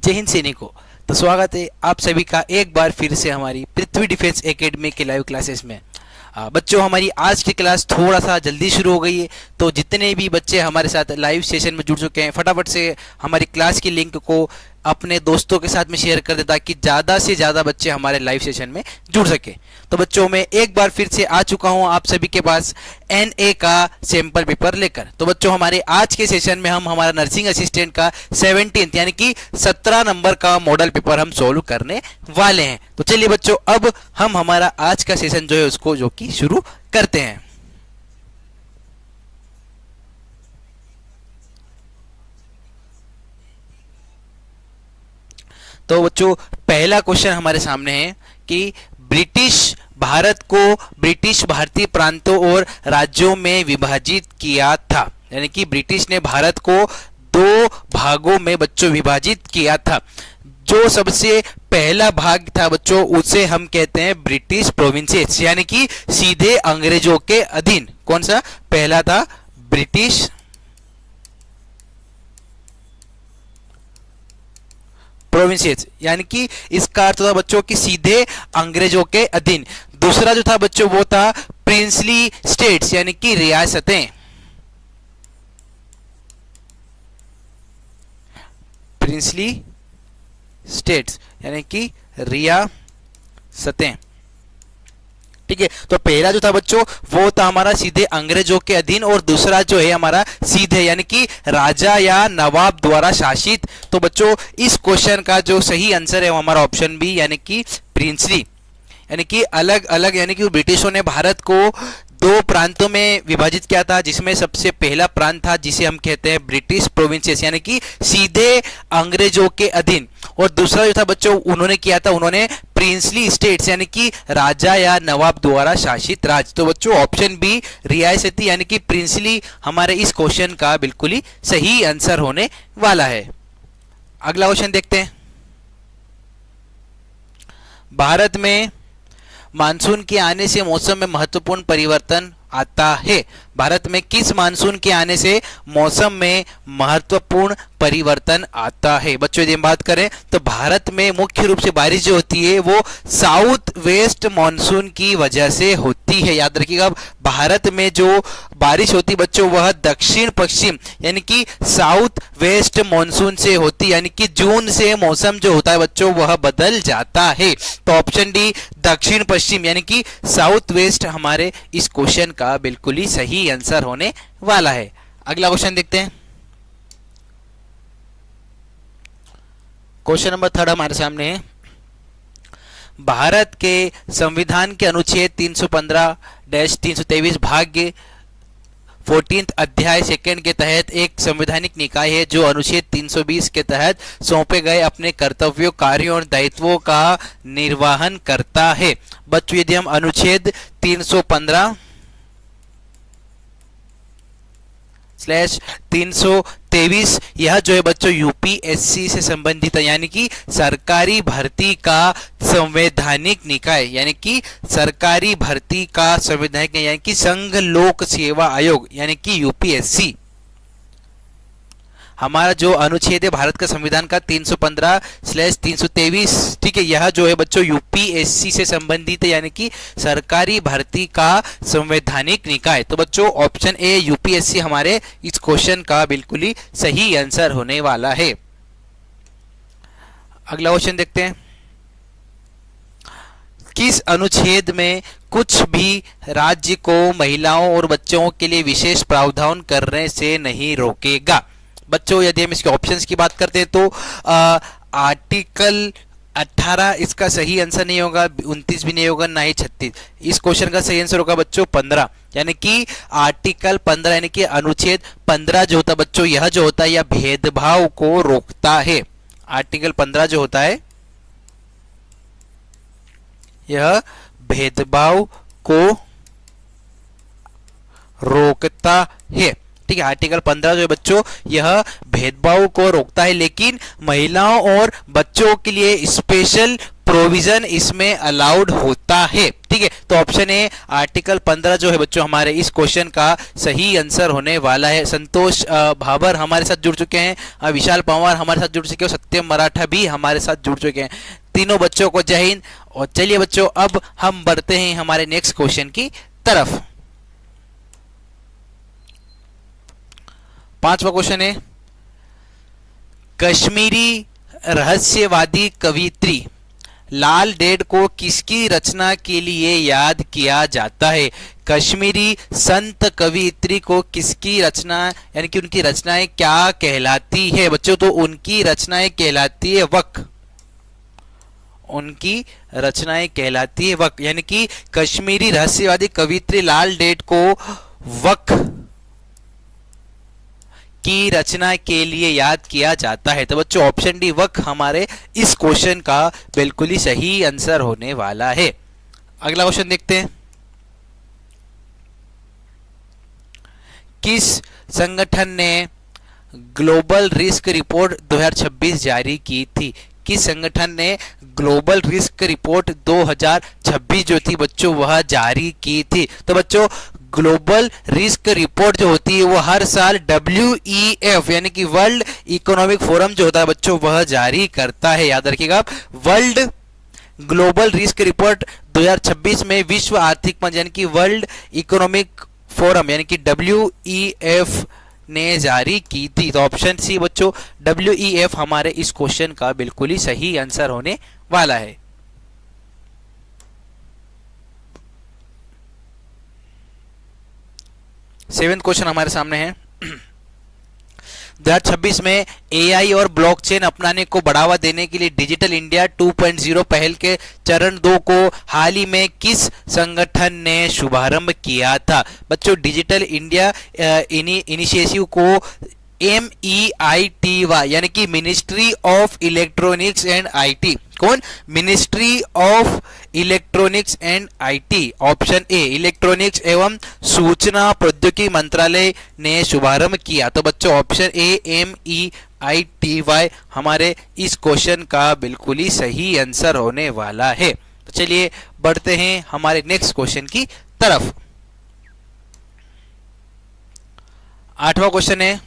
जय हिंद सैनिकों। तो स्वागत है आप सभी का एक बार फिर से हमारी पृथ्वी डिफेंस एकेडमी के लाइव क्लासेस में। बच्चों, हमारी आज की क्लास थोड़ा सा जल्दी शुरू हो गई है, तो जितने भी बच्चे हमारे साथ लाइव सेशन में जुड़ चुके हैं फटाफट से हमारी क्लास की लिंक को अपने दोस्तों के साथ में शेयर कर दें ताकि ज़्यादा से ज़्यादा बच्चे हमारे लाइव सेशन में जुड़ सके। तो बच्चों, मैं एक बार फिर से आ चुका हूं आप सभी के पास NA का सैंपल पेपर लेकर। तो बच्चों, हमारे आज के सेशन में हम हमारा नर्सिंग असिस्टेंट का 17 यानी कि 17 नंबर का मॉडल पेपर हम सोल्व करने वाले हैं। तो चलिए बच्चों, अब हम हमारा आज का सेशन जो है उसको जो कि शुरू करते हैं। तो बच्चों, पहला क्वेश्चन हमारे सामने है कि ब्रिटिश भारतीय प्रांतों और राज्यों में विभाजित किया था। यानी कि ब्रिटिश ने भारत को 2 भागों में बच्चों विभाजित किया था। जो सबसे पहला भाग था बच्चों उसे हम कहते हैं ब्रिटिश प्रोविंसेस, यानी कि सीधे अंग्रेजों के अधीन। कौन सा पहला था? ब्रिटिश प्रोविंसेस, यानी कि इसका अर्थ था बच्चों कि सीधे अंग्रेजों के अधीन। दूसरा जो था बच्चों वो था प्रिंसली स्टेट्स, यानी कि रियासतें। प्रिंसली स्टेट्स यानी कि रियासतें। ठीक है, तो पहला जो था बच्चों वो था हमारा सीधे अंग्रेजों के अधीन, और दूसरा जो है हमारा सीधे यानी कि राजा या नवाब द्वारा शासित। तो बच्चों, इस क्वेश्चन का जो सही आंसर है वो हमारा ऑप्शन बी यानी कि प्रिंसली, यानी कि अलग अलग, यानी कि ब्रिटिशों ने भारत को 2 प्रांतों में विभाजित किया था, जिसमें सबसे पहला प्रांत था जिसे हम कहते हैं ब्रिटिश प्रोविंसेस, यानी कि सीधे अंग्रेजों के अधीन। और दूसरा जो था बच्चों उन्होंने किया था, उन्होंने प्रिंसली स्टेट्स यानी कि राजा या नवाब द्वारा शासित राज्य। तो बच्चों, ऑप्शन बी रियासती यानी कि प्रिंसली हमारे इस क्वेश्चन का बिल्कुल ही सही आंसर होने वाला है। अगला क्वेश्चन देखते हैं। भारत में मानसून के आने से मौसम में महत्वपूर्ण परिवर्तन आता है। भारत में किस मानसून के आने से मौसम में महत्वपूर्ण परिवर्तन आता है? बच्चों, यदि हम बात करें तो भारत में मुख्य रूप से बारिश जो होती है वो साउथ वेस्ट मानसून की वजह से होती है। याद रखिएगा, भारत में जो बारिश होती है बच्चों वह दक्षिण पश्चिम यानी कि साउथ वेस्ट मानसून से होती है, यानी कि जून से मौसम जो होता है बच्चों वह बदल जाता है। तो ऑप्शन डी दक्षिण पश्चिम यानी कि साउथ वेस्ट हमारे इस क्वेश्चन का बिल्कुल ही सही आंसर होने वाला है। अगला क्वेश्चन देखते हैं। क्वेश्चन नंबर 3 हमारे सामने है। भारत के संविधान के अनुच्छेद 315-323 भाग 14 अध्याय 2 के तहत एक संवैधानिक निकाय है जो अनुच्छेद 320 के तहत सौंपे गए अपने कर्तव्यों, कार्यों और दायित्वों का निर्वहन करता है। बच्चों, यदि हम अनुच्छेद 315/323 यह जो है बच्चों यूपीएससी से संबंधित है, यानी कि सरकारी भर्ती का संवैधानिक निकाय, यानी कि सरकारी भर्ती का संवैधानिक यानी कि संघ लोक सेवा आयोग यानी कि यूपीएससी। हमारा जो अनुच्छेद है भारत का संविधान का 315/323, ठीक है, यह जो है बच्चों यूपीएससी से संबंधित है, यानी कि सरकारी भर्ती का संवैधानिक निकाय। तो बच्चों, ऑप्शन ए यूपीएससी हमारे इस क्वेश्चन का बिल्कुल ही सही आंसर होने वाला है। अगला क्वेश्चन देखते हैं। किस अनुच्छेद में कुछ भी राज्य को महिलाओं और बच्चों के लिए विशेष प्रावधान करने से नहीं रोकेगा? बच्चों, यदि हम इसके ऑप्शंस की बात करते हैं तो आर्टिकल 18 इसका सही आंसर नहीं होगा, 29 भी नहीं होगा, ना ही 36। इस क्वेश्चन का सही आंसर होगा बच्चों 15, यानी कि आर्टिकल 15 यानी कि अनुच्छेद 15 जो होता है बच्चों यह जो होता है यह भेदभाव को रोकता है। आर्टिकल 15 जो होता है यह भेदभाव को रोकता है। ठीक है, आर्टिकल 15 जो है बच्चों यह भेदभाव को रोकता है, लेकिन महिलाओं और बच्चों के लिए स्पेशल प्रोविजन इसमें अलाउड होता है। ठीक है, तो ऑप्शन ए आर्टिकल 15 जो है बच्चों हमारे इस क्वेश्चन का सही आंसर होने वाला है। संतोष भाबर हमारे साथ जुड़ चुके हैं, विशाल पंवार हमारे साथ जुड़ चुके हैं, सत्यम मराठा भी हमारे साथ जुड़ चुके हैं। तीनों बच्चों को जय हिंद। और चलिए बच्चों अब हम बढ़ते हैं हमारे नेक्स्ट क्वेश्चन की तरफ। 5वां क्वेश्चन है, कश्मीरी रहस्यवादी कवियत्री लाल डेढ़ को किसकी रचना के लिए याद किया जाता है? कश्मीरी संत कवियत्री को किसकी रचना यानी कि उनकी रचनाएं क्या कहलाती है बच्चों? तो उनकी रचनाएं कहलाती है वक्। उनकी रचनाएं कहलाती है वक्, यानी कि कश्मीरी रहस्यवादी कवियत्री लाल डेढ़ को वक् की रचना के लिए याद किया जाता है। तो बच्चों ऑप्शन डी वक् हमारे इस क्वेश्चन का बिल्कुल ही सही आंसर होने वाला है। अगला क्वेश्चन देखते हैं, किस संगठन ने ग्लोबल रिस्क रिपोर्ट 2026 जारी की थी? किस संगठन ने ग्लोबल रिस्क रिपोर्ट 2026 जो थी बच्चों वह जारी की थी? तो बच्चों ग्लोबल रिस्क रिपोर्ट जो होती है वो हर साल WEF यानी कि वर्ल्ड इकोनॉमिक फोरम जो होता है बच्चों वह जारी करता है। याद रखिएगा आप, वर्ल्ड ग्लोबल रिस्क रिपोर्ट 2026 में विश्व आर्थिक मंच यानी कि वर्ल्ड इकोनॉमिक फोरम यानी कि WEF ने जारी की थी। तो ऑप्शन सी बच्चों WEF हमारे इस क्वेश्चन का बिल्कुल ही सही आंसर होने वाला है। 7वां क्वेश्चन हमारे सामने है, 2026 में AI और ब्लॉकचेन अपनाने को बढ़ावा देने के लिए डिजिटल इंडिया 2.0 पहल के चरण 2 को हाल ही में किस संगठन ने शुभारंभ किया था? बच्चों डिजिटल इंडिया इनिशिएटिव को MEITY यानी कि ministry of electronics and IT, कौन? Ministry of electronics and IT, option A electronics एवं सूचना प्रौद्योगिकी मंत्रालय ने शुभारंभ किया। तो बच्चों ऑप्शन ए MEITY हमारे इस क्वेश्चन का बिल्कुल ही सही आंसर होने वाला है। तो चलिए बढ़ते हैं हमारे नेक्स्ट क्वेश्चन की तरफ। 8वां क्वेश्चन है,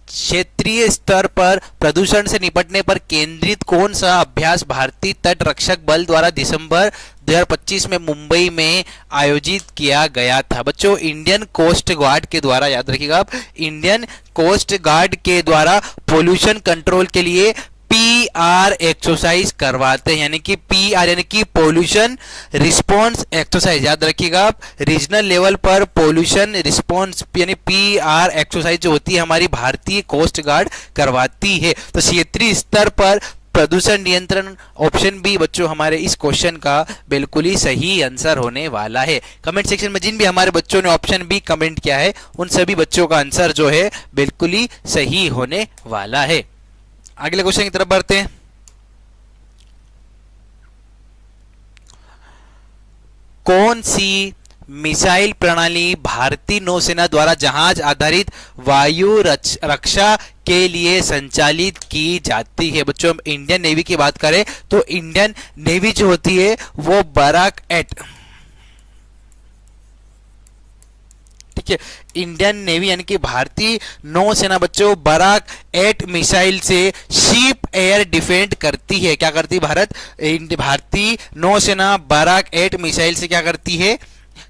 क्षेत्रीय स्तर पर प्रदूषण से निपटने पर केंद्रित कौन सा अभ्यास भारतीय तट रक्षक बल द्वारा दिसंबर 2025 में मुंबई में आयोजित किया गया था? बच्चों इंडियन कोस्ट गार्ड के द्वारा, याद रखिएगा आप, इंडियन कोस्ट गार्ड के द्वारा पोल्यूशन कंट्रोल के लिए PR एक्सरसाइज करवाते हैं, यानी कि PR यानी कि पोल्यूशन रिस्पॉन्स एक्सरसाइज। याद रखिएगा आप, रीजनल लेवल पर पोल्यूशन रिस्पॉन्स यानी PR एक्सरसाइज जो होती है हमारी भारतीय कोस्ट गार्ड करवाती है। तो क्षेत्रीय स्तर पर प्रदूषण नियंत्रण, ऑप्शन बी बच्चों हमारे इस क्वेश्चन का बिल्कुल ही सही आंसर होने वाला है। कमेंट सेक्शन में जिन भी हमारे बच्चों ने ऑप्शन बी कमेंट किया है उन सभी बच्चों का आंसर जो है बिल्कुल ही सही होने वाला है। अगले क्वेश्चन की तरफ बढ़ते हैं। कौन सी मिसाइल प्रणाली भारतीय नौसेना द्वारा जहाज आधारित वायु रक्षा के लिए संचालित की जाती है? बच्चों हम इंडियन नेवी की बात करें तो इंडियन नेवी जो होती है वो बराक 8, ठीक है, इंडियन नेवी यानी कि भारतीय नौसेना बच्चों बराक 8 मिसाइल से शिप एयर डिफेंड करती है। क्या करती है भारतीय नौसेना बराक 8 मिसाइल से क्या करती है?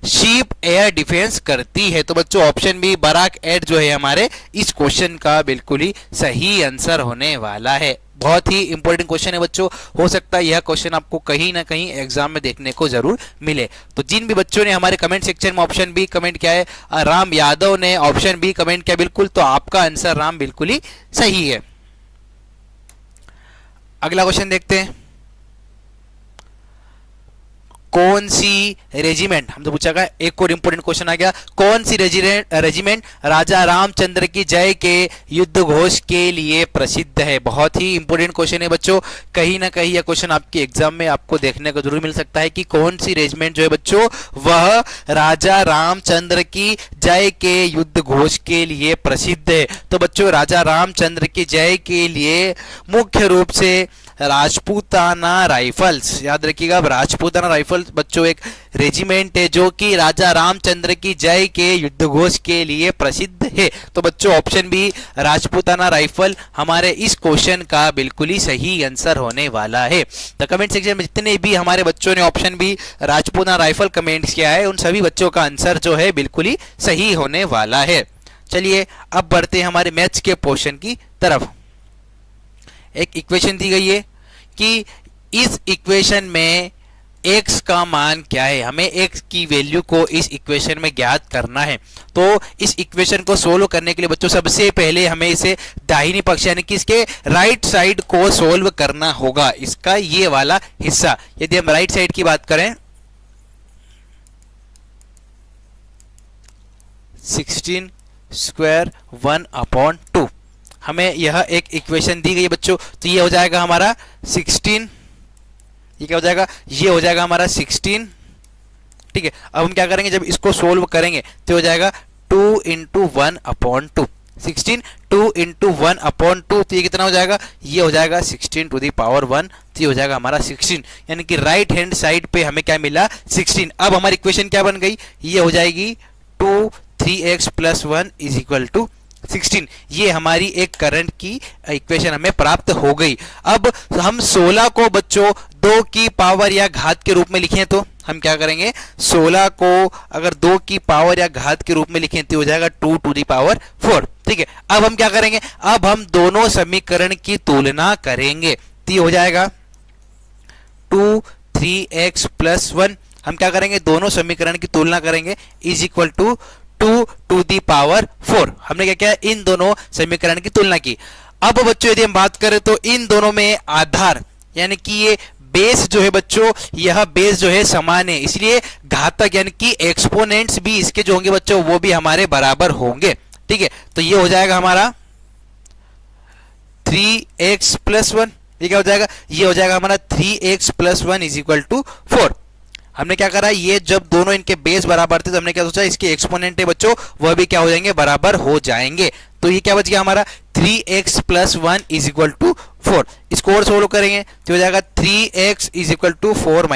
शिप एयर डिफेंस करती है। तो बच्चों ऑप्शन बी बराक 8 जो है हमारे इस क्वेश्चन का बिल्कुल ही सही आंसर होने वाला है। बहुत ही इंपॉर्टेंट क्वेश्चन है बच्चों, हो सकता है यह क्वेश्चन आपको कहीं ना कहीं एग्जाम में देखने को जरूर मिले। तो जिन भी बच्चों ने हमारे कमेंट सेक्शन में ऑप्शन बी कमेंट किया है, राम यादव ने ऑप्शन बी कमेंट किया बिल्कुल, तो आपका आंसर राम बिल्कुल ही सही है। अगला क्वेश्चन देखते हैं, कौन सी रेजिमेंट, हमसे पूछा गया, एक और इंपोर्टेंट क्वेश्चन आ गया, कौन सी रेजिमेंट राजा रामचंद्र की जय के युद्ध घोष के लिए प्रसिद्ध है? बहुत ही इंपोर्टेंट क्वेश्चन है बच्चों, कहीं ना कहीं यह क्वेश्चन आपके एग्जाम में आपको देखने को जरूर मिल सकता है कि कौन सी रेजिमेंट जो है बच्चों वह राजा रामचंद्र की जय के युद्ध घोष के लिए प्रसिद्ध है। तो बच्चों राजा रामचंद्र की जय के लिए मुख्य रूप से राजपूताना राइफल्स। याद रखिएगा, राजपूताना राइफल्स बच्चों एक रेजिमेंट है जो कि राजा रामचंद्र की जय के युद्ध घोष के लिए प्रसिद्ध है। तो बच्चों ऑप्शन बी राजपूताना राइफल हमारे इस क्वेश्चन का बिल्कुल ही सही आंसर होने वाला है। तो कमेंट सेक्शन में जितने भी हमारे बच्चों ने option B Rajputana rifle comment किया है उन सभी बच्चों का आंसर जो है बिल्कुल ही सही होने वाला है। चलिए अब बढ़ते हैं हमारे मैथ्स के पोर्शन की तरफ। एक इक्वेशन दी गई है कि इस इक्वेशन में x का मान क्या है, हमें x की वैल्यू को इस इक्वेशन में ज्ञात करना है। तो इस इक्वेशन को सोल्व करने के लिए बच्चों सबसे पहले हमें इसे दाहिनी पक्ष यानी कि इसके राइट साइड को सोल्व करना होगा, इसका ये वाला हिस्सा। यदि हम राइट साइड की बात करें 16 स्क्वायर 1/2, हमें यह एक इक्वेशन दी गई है बच्चों। तो ये हो जाएगा हमारा 16, ये क्या हो जाएगा, ये हो जाएगा हमारा 16। ठीक है, अब हम क्या करेंगे, जब इसको सोल्व करेंगे तो हो जाएगा 2 × 1/2, 16 2 × 1/2। तो ये कितना हो जाएगा, ये हो जाएगा 16⁻1। तो ये हो जाएगा हमारा 16, यानी कि राइट हैंड साइड पे हमें क्या मिला 16। अब हमारी इक्वेशन क्या बन गई, ये हो जाएगी 2 3x + 1 = 16। ये हमारी एक करंट की इक्वेशन हमें प्राप्त हो गई। अब हम 16 को बच्चों 2 की पावर या घात के रूप में लिखें तो हम क्या करेंगे, 16 को अगर 2 की पावर या घात के रूप में लिखें तो हो जाएगा 2⁴। ठीक है, अब हम क्या करेंगे, अब हम दोनों समीकरण की तुलना करेंगे। तो ये हो जाएगा 2 3x + 1, हम क्या करेंगे, दोनों समीकरण की तुलना करेंगे = 2⁴। हमने क्या किया, इन दोनों समीकरण की तुलना की। अब बच्चों यदि हम बात करें तो इन दोनों में आधार यानी कि ये बेस जो है बच्चों, यह बेस जो है समान है, इसलिए घातक यानी कि एक्सपोनेंट्स भी इसके जो होंगे बच्चों वो भी हमारे बराबर होंगे। ठीक है, तो ये हो जाएगा हमारा 3x + 1। ये क्या हो जाएगा, ये हो जाएगा हमारा 3x + 1 = 4। हमने क्या करा, ये जब दोनों इनके बेस बराबर थे तो हमने क्या सोचा, इसके एक्सपोनेंट है बच्चों वह भी क्या हो जाएंगे, बराबर हो जाएंगे। तो ये क्या बच गया हमारा 3x + 1 = 4। इसको और सोल्व करेंगे तो हो जाएगा 3x = 4 -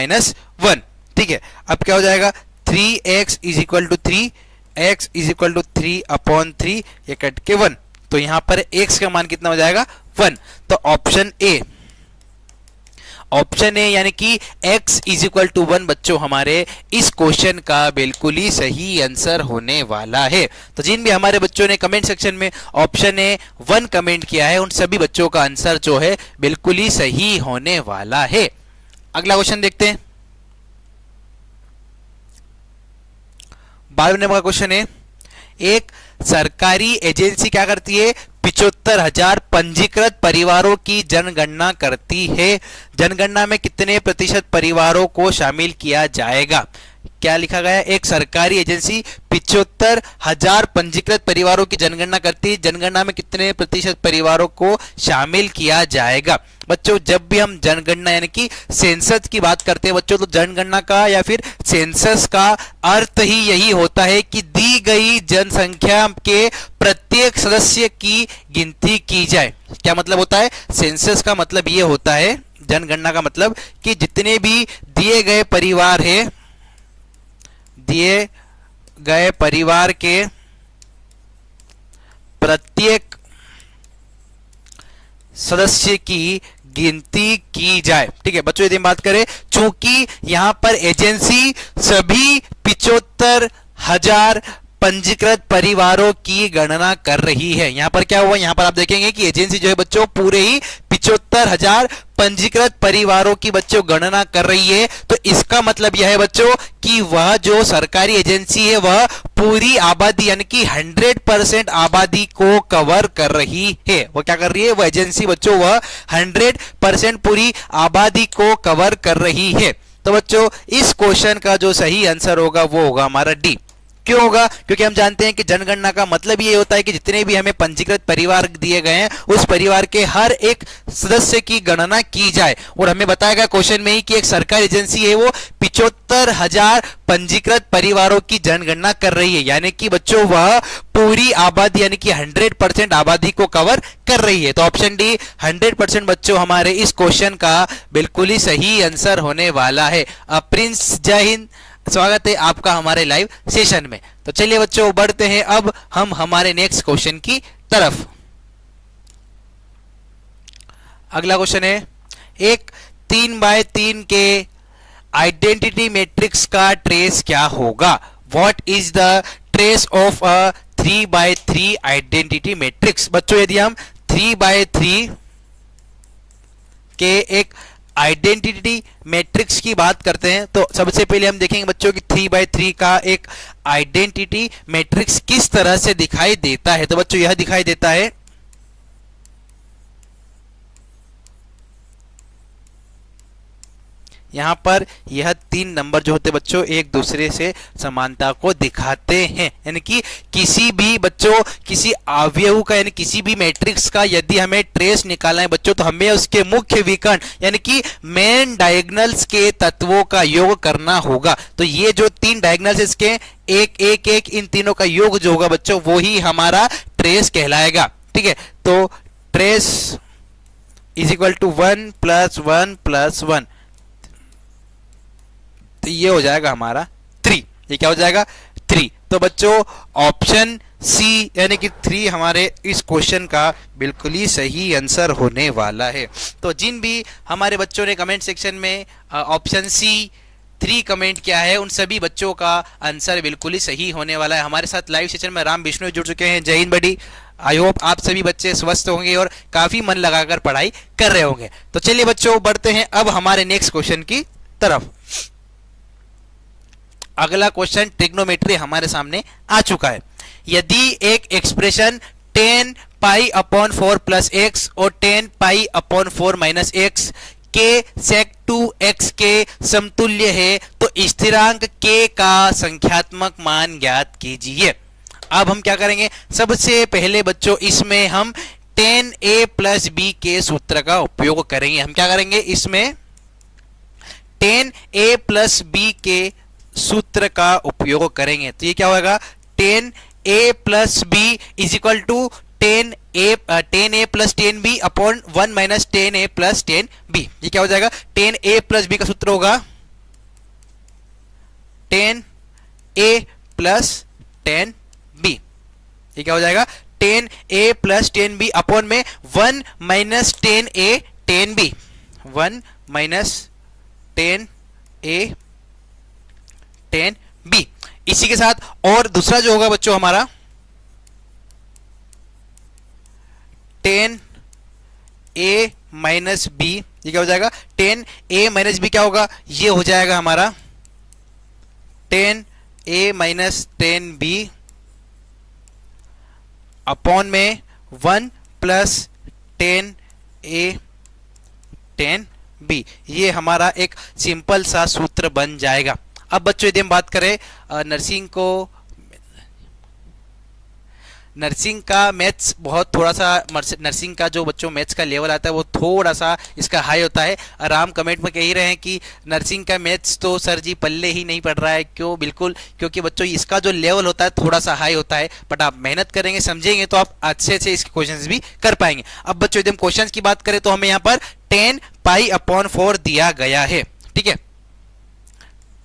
1। ठीक है, अब क्या हो जाएगा 3x = 3, x = 3/3, ये कट के 1। तो यहां पर x का मान कितना हो जाएगा 1। तो ऑप्शन ए यानी कि x = 1 बच्चों हमारे इस क्वेश्चन का बिल्कुल ही सही आंसर होने वाला है। तो जिन भी हमारे बच्चों ने कमेंट सेक्शन में ऑप्शन ए 1 कमेंट किया है उन सभी बच्चों का आंसर जो है बिल्कुल ही सही होने वाला है। अगला क्वेश्चन देखते हैं। 12 नंबर का क्वेश्चन है, एक सरकारी एजेंसी क्या करती है, 75,000 पंजीकृत परिवारों की जनगणना करती है। जनगणना में कितने प्रतिशत परिवारों को शामिल किया जाएगा। क्या लिखा गया है, एक सरकारी एजेंसी 75,000 पंजीकृत परिवारों की जनगणना करती है, जनगणना में कितने प्रतिशत परिवारों को शामिल किया जाएगा। बच्चों जब भी हम जनगणना यानी कि सेंसस की बात करते हैं बच्चों, तो जनगणना का या फिर सेंसस का अर्थ ही यही होता है कि दी गई जनसंख्या के प्रत्येक सदस्य की गिनती की जाए। क्या मतलब होता है, सेंसस का मतलब ये होता है, जनगणना का मतलब कि जितने भी दिए गए परिवार है, दिए गए परिवार के प्रत्येक सदस्य की गिनती की जाए। ठीक है बच्चों, यदि हम बात करें, चूंकि यहां पर एजेंसी सभी 75,000 पंजीकृत परिवारों की गणना कर रही है। यहां पर क्या हुआ, यहां पर आप देखेंगे कि एजेंसी जो है बच्चों पूरे ही 75,000 पंजीकृत परिवारों की बच्चों गणना कर रही है। तो इसका मतलब यह है बच्चों कि वह जो सरकारी एजेंसी है वह पूरी आबादी यानी कि 100% आबादी को कवर कर रही है। वह क्या कर रही है, वह एजेंसी बच्चों वह 100% पूरी आबादी को कवर कर रही है। तो बच्चों इस क्वेश्चन का जो सही आंसर होगा वो होगा हमारा डी। क्यों होगा? क्योंकि हम जानते हैं कि जनगणना का मतलब ये होता है कि जितने भी हमें पंजीकृत परिवार दिए गए हैं उस परिवार के हर एक सदस्य की गणना की जाए। और हमें बताया गया क्वेश्चन में ही कि एक सरकारी एजेंसी है वो 75,000 पंजीकृत परिवारों की जनगणना कर रही है, यानी कि बच्चों वह पूरी आबादी यानी कि 100% आबादी को कवर कर रही है। तो ऑप्शन डी 100% बच्चों हमारे इस क्वेश्चन का बिल्कुल ही सही आंसर होने वाला है। प्रिंस, जय हिंद, स्वागत है आपका हमारे लाइव सेशन में। तो चलिए बच्चों बढ़ते हैं अब हम हमारे नेक्स्ट क्वेश्चन की तरफ। अगला क्वेश्चन है, एक 3x3 के आइडेंटिटी मैट्रिक्स का ट्रेस क्या होगा? What is the trace of a 3x3 identity matrix? बच्चों यदि हम 3x3 के एक आइडेंटिटी मैट्रिक्स की बात करते हैं तो सबसे पहले हम देखेंगे बच्चों कि 3x3 का एक आइडेंटिटी मैट्रिक्स किस तरह से दिखाई देता है। तो बच्चों यह दिखाई देता है, यहां पर यह 3 नंबर जो होते बच्चों एक दूसरे से समानता को दिखाते हैं, यानी कि किसी भी बच्चों किसी अवयव का यानी किसी भी मैट्रिक्स का यदि हमें ट्रेस निकालना है बच्चों तो हमें उसके मुख्य विकर्ण यानी कि मेन डायगोनल्स के तत्वों का योग करना होगा। तो ये जो 3 डायगोनल्स इसके एक एक एक इन तीनों का योग जो होगा बच्चों वो ही हमारा ट्रेस कहलाएगा। ठीक है, तो ट्रेस इज इक्वल टू 1 + 1 + 1, तो ये हो जाएगा हमारा 3। ये क्या हो जाएगा? 3। तो बच्चों ऑप्शन सी यानी कि 3 हमारे इस क्वेश्चन का बिल्कुल ही सही आंसर होने वाला है। तो जिन भी हमारे बच्चों ने कमेंट सेक्शन में ऑप्शन सी 3 कमेंट किया है उन सभी बच्चों का आंसर बिल्कुल ही सही होने वाला है। हमारे साथ लाइव सेशन में राम विष्णु जुड़ चुके हैं। जय हिंद बड़ी, आई होप आप सभी बच्चे स्वस्थ होंगे और काफी मन लगाकर पढ़ाई कर रहे होंगे। तो चलिए बच्चों बढ़ते हैं अब हमारे नेक्स्ट क्वेश्चन की तरफ। अगला क्वेश्चन ट्रिग्नोमेट्री हमारे सामने आ चुका है। यदि एक एक्सप्रेशन 10π/4 + x और 10π/4 - x के sec 2x के समतुल्य है तो स्थिरांक k का संख्यात्मक मान ज्ञात कीजिए। अब हम क्या करेंगे, सबसे पहले बच्चों इसमें हम 10a + b के सूत्र का उपयोग करेंगे। हम क्या करेंगे, इसमें 10a + b के सूत्र का उपयोग करेंगे। तो ये क्या होगा, 10a + b = 10a + 10b upon 1 - 10a + 10b। ये क्या हो जाएगा, 10a + b का सूत्र होगा 10a + 10b। ये क्या हो जाएगा, 10a + 10b अपॉन में 1 - 10a 10b, 1 - 10a 10b। इसी के साथ और दूसरा जो होगा बच्चों हमारा 10a - b। ये क्या हो जाएगा, 10a - b क्या होगा, ये हो जाएगा हमारा 10a - 10b अपॉन में 1 + 10a 10b। ये हमारा एक सिंपल सा सूत्र बन जाएगा। अब बच्चों यदि हम बात करें नर्सिंग का मैथ्स बहुत थोड़ा सा, नर्सिंग का जो बच्चों मैथ्स का लेवल आता है वो थोड़ा सा इसका हाई होता है। आराम कमेंट में कह ही रहे हैं कि नर्सिंग का मैथ्स तो सर जी पल्ले ही नहीं पड़ रहा है। क्यों? बिल्कुल, क्योंकि बच्चों इसका जो लेवल होता है थोड़ा सा हाई होता है, बट आप मेहनत करेंगे समझेंगे तो आप अच्छे से इसके क्वेश्चंस भी कर पाएंगे। अब बच्चों यदि हम क्वेश्चंस की बात करें तो हमें यहाँ पर 10π/4 दिया गया है। ठीक है,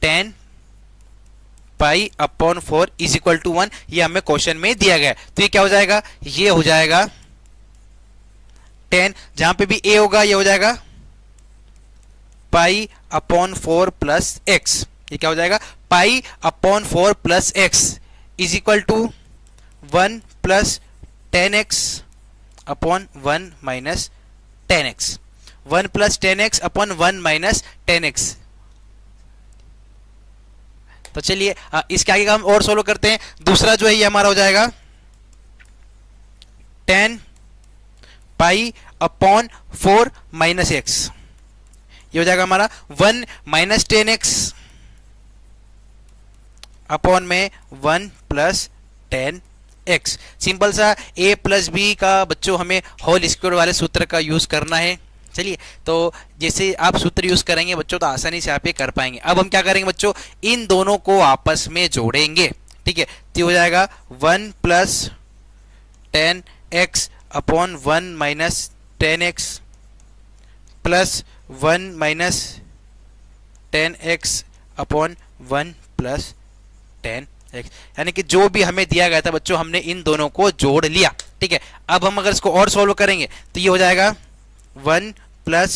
10π/4 = 1 ये हमें क्वेश्चन में दिया गया है। तो ये क्या हो जाएगा, ये हो जाएगा 10, जहां पे भी a होगा ये हो जाएगा π/4 + x। ये क्या हो जाएगा, π/4 + x = 1 + 10x upon 1 - 10x, 1 + 10x upon 1 - 10x। तो चलिए इसके आगे का हम और सोल्व करते हैं। दूसरा जो है ये हमारा हो जाएगा 10π/4 - x। ये हो जाएगा हमारा 1 - 10x अपॉन में 1 प्लस 10x। सिंपल सा a प्लस बी का बच्चों हमें होल स्क्वायर वाले सूत्र का यूज करना है। चलिए, तो जैसे आप सूत्र यूज करेंगे बच्चों तो आसानी से आप ये कर पाएंगे। अब हम क्या करेंगे बच्चों, इन दोनों को आपस में जोड़ेंगे। ठीक है, तो हो जाएगा 1 plus 10x upon 1 minus 10x plus 1 minus 10x upon 1 plus 10x, यानी कि जो भी हमें दिया गया था बच्चों हमने इन दोनों को जोड़ लिया। ठीक है, अब हम अगर इसको और सॉल्व करेंगे तो ये हो जाएगा 1 प्लस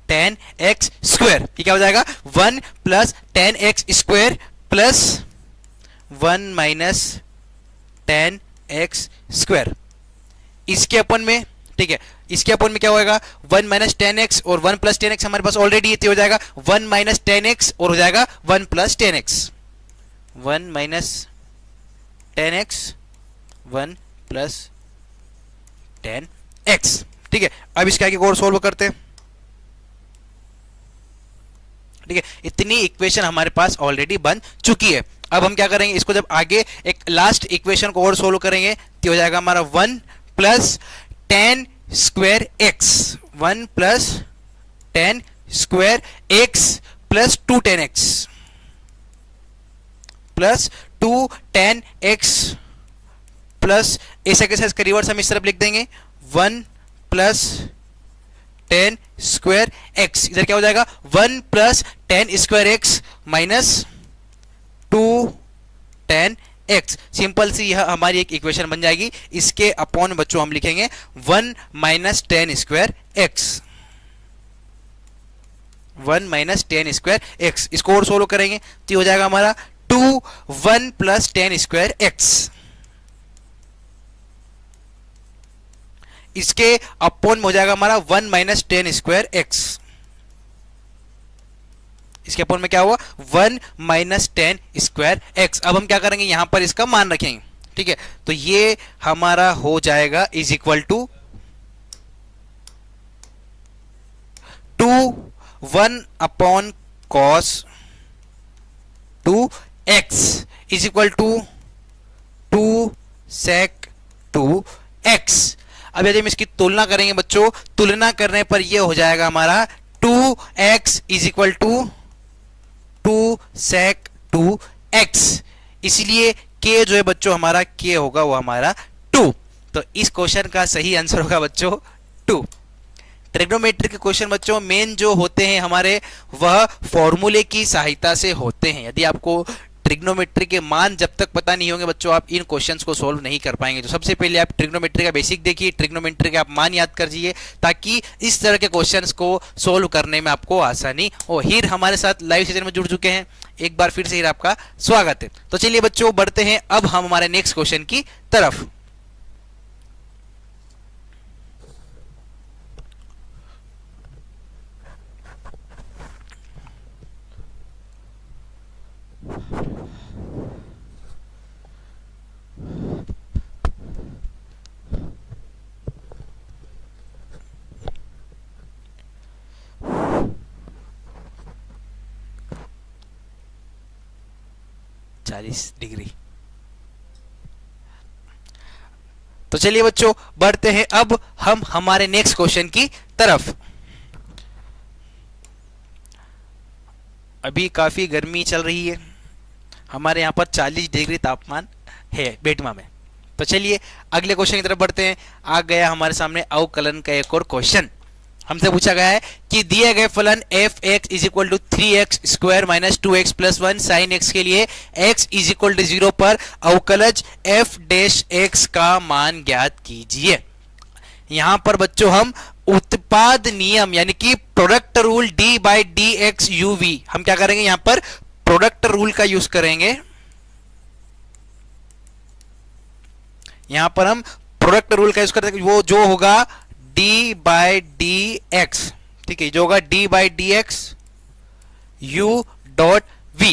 10x स्क्वायर। ये क्या हो जाएगा, 1 plus 10x square plus 1 minus 10x square, इसके अपन में। ठीक है, इसके अपन में क्या होगा, 1 माइनस 10x और 1 प्लस 10x हमारे पास ऑलरेडी हो जाएगा 1 माइनस 10x और हो जाएगा 1 plus 10x, 1 minus 10x 1 plus 10x। ठीक है, अब इसके आगे और सोल्व करते हैं। ठीक है, इतनी इक्वेशन हमारे पास ऑलरेडी बन चुकी है। अब हम क्या करेंगे, इसको जब आगे एक लास्ट इक्वेशन को और सोल्व करेंगे तो हो जाएगा हमारा 1 plus 10 square x, 1 plus 10 square x plus 2 10x plus 2 10x plus ऐसा कैसे इसका रिवर्स हम इस तरफ लिख देंगे 1 प्लस 10 स्क्वायर x। इधर क्या हो जाएगा 1 plus 10 square x minus 2 10x। Simple सी यह हमारी एक इक्वेशन बन जाएगी। इसके अपॉन बच्चों हम लिखेंगे 1 minus 10 square x, 1 minus 10 square x। इसको और सोल्व करेंगे तो हो जाएगा हमारा 2 1 प्लस 10 स्क्वायर x। इसके अपॉन में हो जाएगा हमारा 1 माइनस 10 स्क्वायर x। इसके अपॉन में क्या हुआ 1 माइनस 10 स्क्वायर x। अब हम क्या करेंगे, यहां पर इसका मान रखेंगे। ठीक है, तो ये हमारा हो जाएगा is equal to 2 1 upon cos 2x is equal to 2 sec 2x। अब यदि हम इसकी तुलना करेंगे बच्चों, तुलना करने पर यह हो जाएगा हमारा 2x is equal to 2 sec 2x। इसलिए k जो है बच्चों हमारा k होगा वो हमारा 2। तो इस क्वेश्चन का सही आंसर होगा बच्चों 2। ट्रिग्नोमेट्री के क्वेश्चन बच्चों मेन जो होते हैं हमारे वह फॉर्मूले की सहायता से होते हैं। यदि आपको ट्रिग्नोमेट्री के मान जब तक पता नहीं होंगे बच्चों आप इन क्वेश्चंस को सोल्व नहीं कर पाएंगे। तो सबसे पहले आप ट्रिग्नोमेट्री का बेसिक देखिए, ट्रिग्नोमेट्री के आप मान याद कर लीजिए ताकि इस तरह के क्वेश्चंस को सोल्व करने में आपको आसानी हो। हीर हमारे साथ लाइव सेशन में जुड़ चुके हैं, एक बार फिर से हीर आपका स्वागत है। तो चलिए बच्चों बढ़ते हैं अब हम हमारे नेक्स्ट क्वेश्चन की तरफ। डिग्री। तो चलिए बच्चों बढ़ते हैं अब हम हमारे नेक्स्ट क्वेश्चन की तरफ। अभी काफी गर्मी चल रही है, हमारे यहाँ पर 40 डिग्री तापमान है बेटमा में। तो चलिए अगले क्वेश्चन की तरफ बढ़ते हैं। आ गया हमारे सामने अवकलन का एक और क्वेश्चन। हमसे पूछा गया है कि दिए गए फलन f x is equal to 3x square minus 2x plus 1 sine x के लिए x इज इक्वल टू 0 पर अवकलज f डैश x का मान ज्ञात कीजिए। यहां पर बच्चों हम उत्पाद नियम यानी कि product rule d by d x u v, हम क्या करेंगे यहां पर प्रोडक्ट रूल का यूज करेंगे। यहां पर हम प्रोडक्ट रूल का यूज करते हैं, वो जो होगा d बाई डी एक्स। ठीक है, जो होगा d by d x u dot v,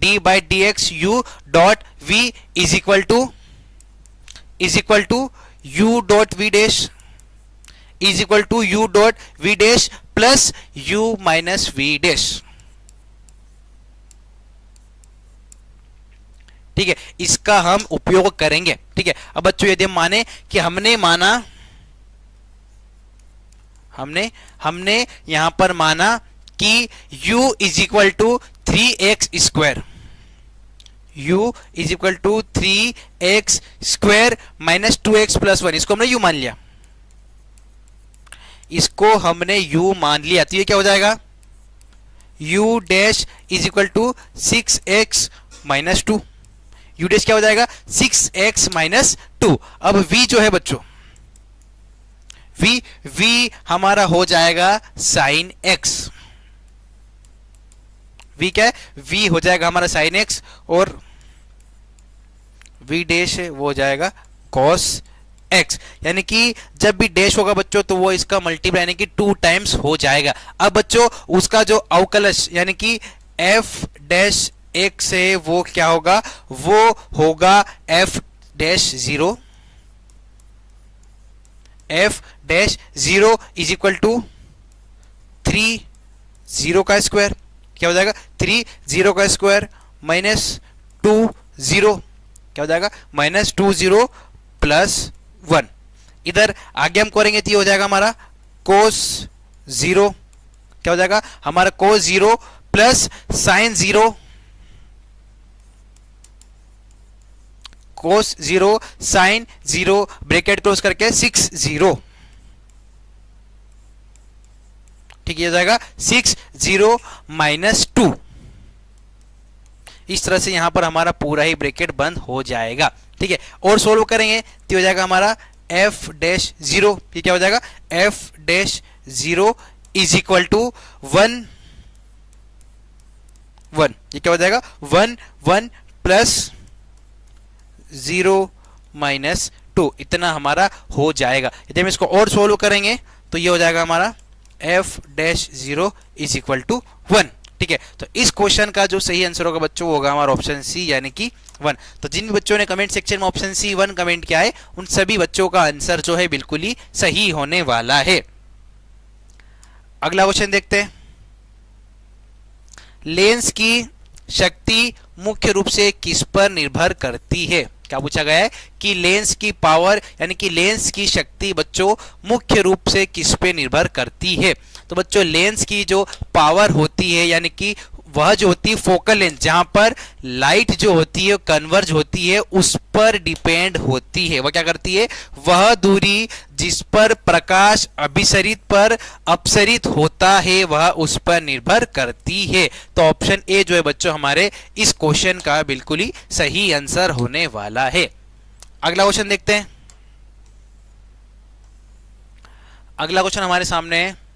d by d x u dot v is equal to u dot v dash is equal to u dot v dash plus u minus v dash. ठीक है, इसका हम उपयोग करेंगे। ठीक है, अब बच्चों यदि हम माने कि हमने यहां पर माना कि u is equal to 3x², u is equal to 3x² minus 2x plus 1, इसको हमने u मान लिया, इसको हमने u मान लिया। तो ये क्या हो जाएगा, u dash is equal to 6x minus 2, u dash क्या हो जाएगा 6x माइनस 2। अब v जो है बच्चों, v हमारा हो जाएगा साइन x, v क्या है, v हो जाएगा हमारा साइन x, और v डैश वो हो जाएगा cos x, यानी कि जब भी डैश होगा बच्चों तो वो इसका मल्टीप्लाई यानी कि 2 टाइम्स हो जाएगा। अब बच्चों उसका जो अवकलज यानी कि f डैश x है वो क्या होगा, वो होगा f dash 0, f dash 0 is equal to 3 0 का स्क्वायर, क्या हो जाएगा 3 0 का स्क्वायर माइनस 2 0, क्या हो जाएगा माइनस 2 0 प्लस 1। इधर आगे हम करेंगे तो ये हो जाएगा हमारा cos 0, क्या हो जाएगा हमारा cos 0 plus sin 0, cos 0 sin 0 bracket close करके 6 0, ठीक है, हो जाएगा 6 0 माइनस 2। इस तरह से यहां पर हमारा पूरा ही ब्रैकेट बंद हो जाएगा। ठीक है, और सोल्व करेंगे तो हो जाएगा हमारा f डैश 0, ये क्या हो जाएगा f dash 0 is equal to 1 1, ये क्या हो जाएगा 1 1 प्लस 0 माइनस 2, इतना हमारा हो जाएगा। यदि हम इसको और सोल्व करेंगे तो ये हो जाएगा हमारा f dash 0 is equal to 1। ठीक है, तो इस क्वेश्चन का जो सही आंसर होगा बच्चों वो होगा हमारा ऑप्शन सी यानी कि 1। तो जिन बच्चों ने कमेंट सेक्शन में ऑप्शन सी 1 कमेंट किया है उन सभी बच्चों का आंसर जो है बिल्कुल ही सही होने वाला है। अगला क्वेश्चन देखते हैं। लेंस की शक्ति मुख्य रूप से किस पर निर्भर करती है? क्या पूछा गया है कि लेंस की पावर यानी कि लेंस की शक्ति बच्चों मुख्य रूप से किस पे निर्भर करती है? तो बच्चों लेंस की जो पावर होती है यानी कि वह जो होती है फोकल लेंथ जहां पर लाइट जो होती है कन्वर्ज होती है उस पर डिपेंड होती है। वह क्या करती है, वह दूरी जिस पर प्रकाश अभिसरित पर अपसरित होता है वह उस पर निर्भर करती है। तो ऑप्शन ए जो है बच्चों हमारे इस क्वेश्चन का बिल्कुल ही सही आंसर होने वाला है। अगला क्वेश्चन देखते हैं। अगला क्वेश्चन हमारे सामने है,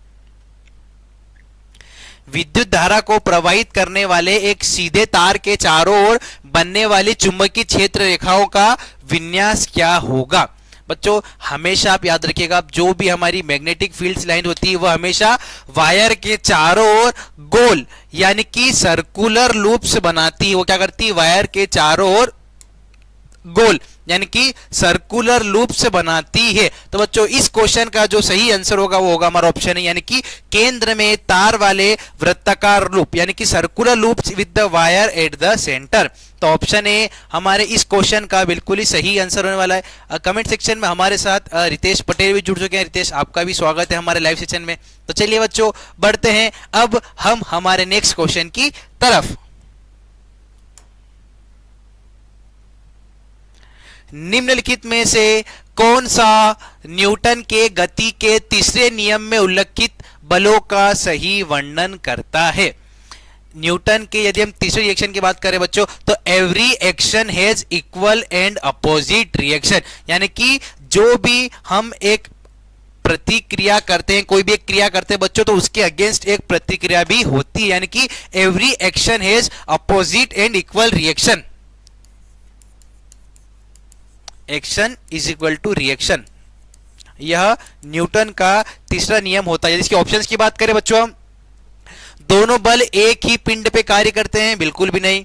विद्युत धारा को प्रवाहित करने वाले एक सीधे तार के चारों ओर बनने वाली चुंबकीय क्षेत्र रेखाओं का विन्यास क्या होगा? बच्चों हमेशा आप याद रखिएगा, जो भी हमारी मैग्नेटिक फील्ड लाइन होती है वह हमेशा वायर के चारों ओर गोल यानी कि सर्कुलर लूप्स बनाती है। वो क्या करती है, वायर के चारों ओर गोल यानी कि सर्कुलर लूप से बनाती है। तो बच्चों इस क्वेश्चन का जो सही आंसर होगा वो होगा हमारा ऑप्शन है यानी कि केंद्र में तार वाले वृत्ताकार लूप यानी कि circular loop with the wire at the centre. तो ऑप्शन ए हमारे इस क्वेश्चन का बिल्कुल ही सही आंसर होने वाला है। कमेंट सेक्शन में हमारे साथ रितेश पटेल भी जुड़ चुके हैं। रितेश आपका भी स्वागत है हमारे लाइव सेशन में। तो चलिए बच्चों बढ़ते हैं अब हम हमारे नेक्स्ट क्वेश्चन की तरफ। निम्नलिखित में से कौन सा न्यूटन के गति के तीसरे नियम में उल्लिखित बलों का सही वर्णन करता है? न्यूटन के यदि हम तीसरे रिएक्शन की बात करें बच्चों तो every action has equal and opposite reaction, यानी कि जो भी हम एक प्रतिक्रिया करते हैं, कोई भी एक क्रिया करते हैं बच्चों तो उसके अगेंस्ट एक प्रतिक्रिया भी होती है, यानी कि every action has opposite and equal reaction. Action is equal to reaction, यह न्यूटन का तीसरा नियम होता है। इसके ऑप्शंस की बात करें बच्चों हम, दोनों बल एक ही पिंड पे कार्य करते हैं, बिल्कुल भी नहीं।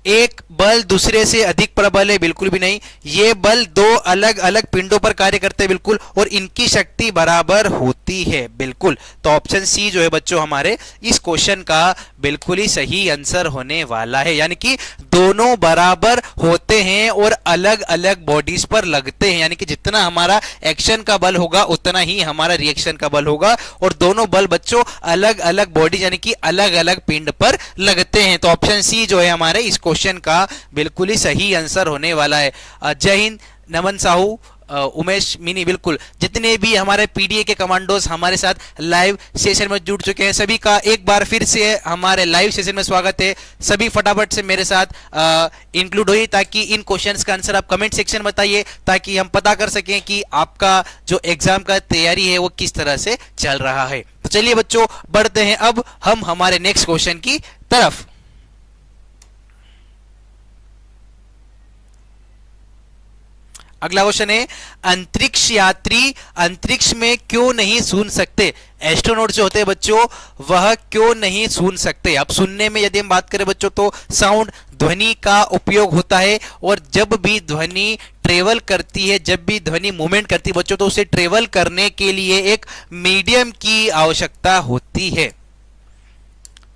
एक बल दूसरे से अधिक प्रबल है, बिल्कुल भी नहीं। ये बल दो अलग अलग पिंडों पर कार्य करते हैं, बिल्कुल। और इनकी शक्ति बराबर होती है, बिल्कुल। तो ऑप्शन सी जो है बच्चों हमारे इस क्वेश्चन का बिल्कुल ही सही आंसर होने वाला है, यानी कि दोनों बराबर होते हैं और अलग अलग बॉडीज पर लगते हैं, यानी कि जितना हमारा एक्शन का बल होगा उतना ही हमारा रिएक्शन का बल होगा, और दोनों बल बच्चों अलग अलग बॉडीज यानी कि अलग अलग पिंड पर लगते हैं। तो ऑप्शन सी जो है हमारे इस क्वेश्चन का बिल्कुल ही सही आंसर होने वाला है। जय हिंद, नमन साहू, उमेश मिनी, बिल्कुल। जितने भी हमारे पीडीए के कमांडोज हमारे साथ लाइव सेशन में जुड़ चुके हैं, सभी का एक बार फिर से हमारे लाइव सेशन में स्वागत है। सभी फटाफट से मेरे साथ इंक्लूड होइए, ताकि इन क्वेश्चंस का आंसर आप कमेंट सेक्शन में बताइए, ताकि हम पता कर सकें कि आपका जो एग्जाम का तैयारी है वो किस तरह से चल रहा है। तो चलिए बच्चों, बढ़ते हैं अब हम हमारे नेक्स्ट क्वेश्चन की तरफ। अगला क्वेश्चन है, अंतरिक्ष यात्री अंतरिक्ष में क्यों नहीं सुन सकते? एस्ट्रोनॉट जो होते हैं बच्चों, वह क्यों नहीं सुन सकते? अब सुनने में यदि हम बात करें बच्चों, तो साउंड, ध्वनि का उपयोग होता है, और जब भी ध्वनि ट्रेवल करती है, जब भी ध्वनि मूवमेंट करती है बच्चों, तो उसे ट्रेवल करने के लिए एक मीडियम की आवश्यकता होती है।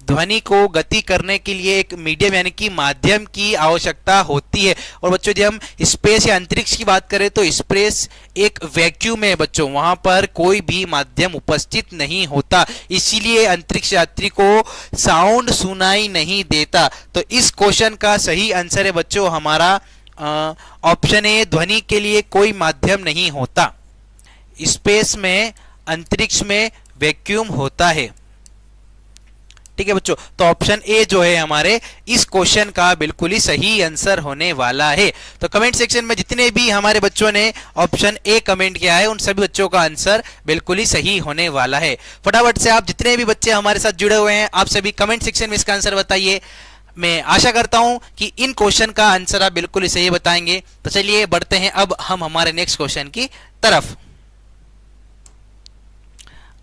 ध्वनि को गति करने के लिए एक मीडियम यानी कि माध्यम की आवश्यकता होती है। और बच्चों यदि हम स्पेस या अंतरिक्ष की बात करें, तो स्पेस एक वैक्यूम है बच्चों, वहां पर कोई भी माध्यम उपस्थित नहीं होता, इसीलिए अंतरिक्ष यात्री को साउंड सुनाई नहीं देता। तो इस क्वेश्चन का सही आंसर है बच्चों हमारा ऑप्शन ए, ध्वनि के लिए कोई माध्यम नहीं होता। स्पेस में, अंतरिक्ष में वैक्यूम होता है। ठीक है बच्चों, तो ऑप्शन ए जो है हमारे इस क्वेश्चन का बिल्कुल ही सही आंसर होने वाला है। तो कमेंट सेक्शन में जितने भी हमारे बच्चों ने ऑप्शन ए कमेंट किया है, उन सभी बच्चों का आंसर बिल्कुल ही सही होने वाला है। फटाफट से आप जितने भी बच्चे हमारे साथ जुड़े हुए हैं, आप सभी कमेंट सेक्शन में इसका आंसर बताइए। मैं आशा करता हूं कि इन क्वेश्चन का आंसर आप बिल्कुल ही सही बताएंगे। तो चलिए बढ़ते हैं अब हम हमारे नेक्स्ट क्वेश्चन की तरफ।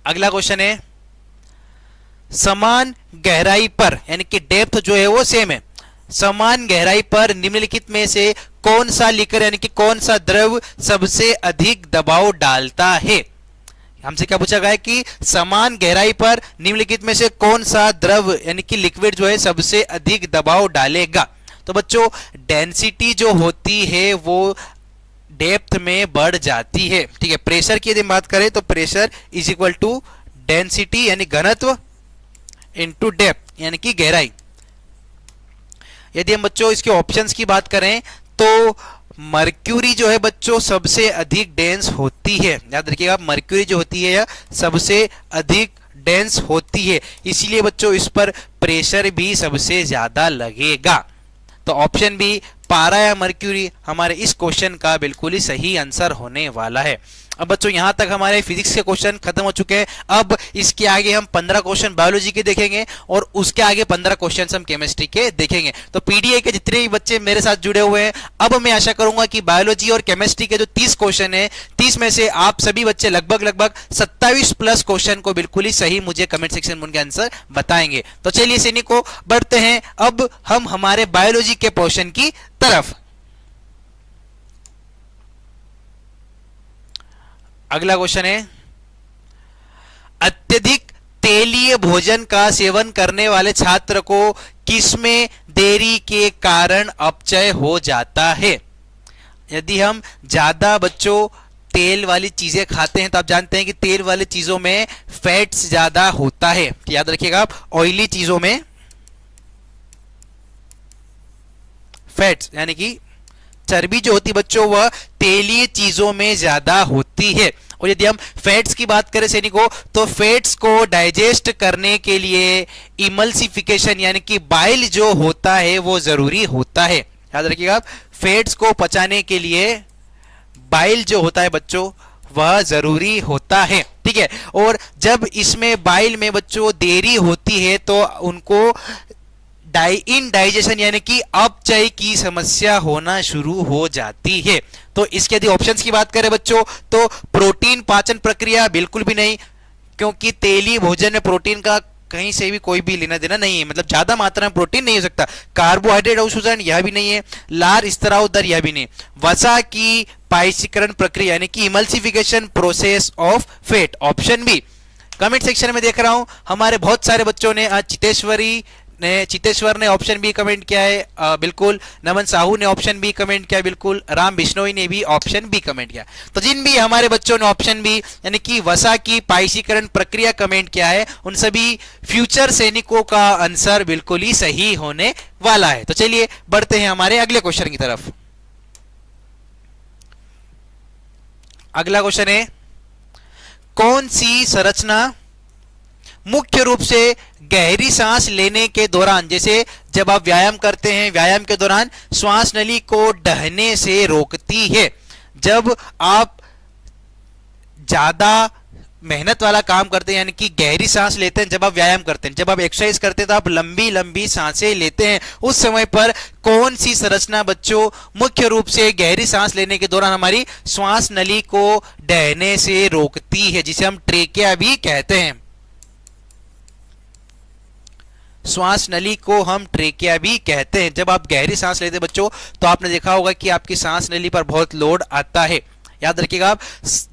अगला क्वेश्चन है, समान गहराई पर, यानी कि डेप्थ जो है वो सेम है, समान गहराई पर निम्नलिखित में से कौन सा लिक्विड यानी कि कौन सा द्रव सबसे अधिक दबाव डालता है? हमसे क्या पूछा गया है कि समान गहराई पर निम्नलिखित में से कौन सा द्रव यानी कि लिक्विड जो है सबसे अधिक दबाव डालेगा? तो बच्चों डेंसिटी जो होती है वो डेप्थ में बढ़ जाती है। ठीक है, प्रेशर की यदि बात करें तो pressure is equal to density यानी घनत्व इनटू डेप्थ यानी कि गहराई। यदि हम बच्चों इसके ऑप्शंस की बात करें तो मर्क्यूरी जो है बच्चों सबसे अधिक डेंस होती है। याद रखिएगा, मर्क्यूरी जो होती है सबसे अधिक डेंस होती है, इसीलिए बच्चों इस पर प्रेशर भी सबसे ज्यादा लगेगा। तो ऑप्शन बी पारा या मर्क्यूरी हमारे इस क्वेश्चन का बिल्कुल ही सही आंसर होने वाला है। अब बच्चों यहां तक हमारे फिजिक्स के क्वेश्चन खत्म हो चुके हैं। अब इसके आगे हम 15 क्वेश्चन बायोलॉजी के देखेंगे और उसके आगे 15 क्वेश्चन हम केमिस्ट्री के देखेंगे। तो पीडीए के जितने भी बच्चे मेरे साथ जुड़े हुए हैं, अब मैं आशा करूंगा कि बायोलॉजी और केमिस्ट्री के जो 30 क्वेश्चन है, 30 में से आप सभी बच्चे लगभग 27 प्लस क्वेश्चन को बिल्कुल ही सही मुझे कमेंट सेक्शन में उनके आंसर बताएंगे। तो चलिए सैनिकों बढ़ते हैं अब हम हमारे बायोलॉजी के पोर्शन की तरफ। अगला क्वेश्चन है, अत्यधिक तेलीय भोजन का सेवन करने वाले छात्र को किसमें देरी के कारण अपचय हो जाता है? यदि हम ज्यादा बच्चों तेल वाली चीजें खाते हैं तो आप जानते हैं कि तेल वाली चीजों में फैट्स ज्यादा होता है। याद रखिएगा आप, ऑयली चीजों में फैट्स यानी कि चर्बी जो होती बच्चों वह तेलीय चीजों में ज्यादा होती है। और यदि हम फैट्स की बात करें सैनिकों, तो फैट्स को डाइजेस्ट करने के लिए इमल्सिफिकेशन यानी कि बाइल जो होता है वो जरूरी होता है। याद रखिएगा आप, फैट्स को पचाने के लिए बाइल जो होता है बच्चों वह जरूरी होता है। ठीक है, और जब इसमें बाइल में बच्चों देरी होती है तो उनको इनडाइजेशन यानी कि अपचय की समस्या होना शुरू हो जाती है। तो इसके यदि ऑप्शंस की बात करें बच्चों, तो प्रोटीन पाचन प्रक्रिया बिल्कुल भी नहीं, क्योंकि तेली भोजन में प्रोटीन का कहीं से भी कोई भी लेना देना नहीं है, मतलब ज्यादा मात्रा में प्रोटीन नहीं हो सकता। कार्बोहाइड्रेट अवशोषण यह भी नहीं है, लार स्तराव दर यह भी नहीं, वसा की पाइसीकरण प्रक्रिया यानी कि emulsification process of fat, option B. Comment section में देख रहा हूं हमारे बहुत सारे बच्चों ने चितेश्वर ने ऑप्शन बी कमेंट किया है, बिल्कुल। नमन साहू ने ऑप्शन बी कमेंट किया, बिल्कुल। राम बिश्नोई ने भी ऑप्शन बी कमेंट किया। तो जिन भी हमारे बच्चों ने ऑप्शन बी यानी कि वसा की पाइसीकरण प्रक्रिया कमेंट किया है, उन सभी फ्यूचर सैनिकों का आंसर बिल्कुल ही सही होने वाला है। तो चलिए बढ़ते हैं हमारे अगले क्वेश्चन की तरफ। अगला क्वेश्चन है, कौन सी संरचना मुख्य रूप से गहरी सांस लेने के दौरान, जैसे जब आप व्यायाम करते हैं, व्यायाम के दौरान श्वास नली को ढहने से रोकती है? जब आप ज्यादा मेहनत वाला काम करते हैं यानी कि गहरी सांस लेते हैं, जब आप व्यायाम करते हैं, जब आप एक्सरसाइज करते हैं तो आप लंबी लंबी सांसें लेते हैं, उस समय पर कौन सी संरचना बच्चों मुख्य रूप से गहरी सांस लेने के दौरान हमारी श्वास नली को ढहने से रोकती है, जिसे हम ट्रेकिया भी कहते हैं? श्वास नली को हम ट्रेकिया भी कहते हैं। जब आप गहरी सांस लेते हैं बच्चों, तो आपने देखा होगा कि आपकी सांस नली पर बहुत लोड आता है। याद रखिएगा आप,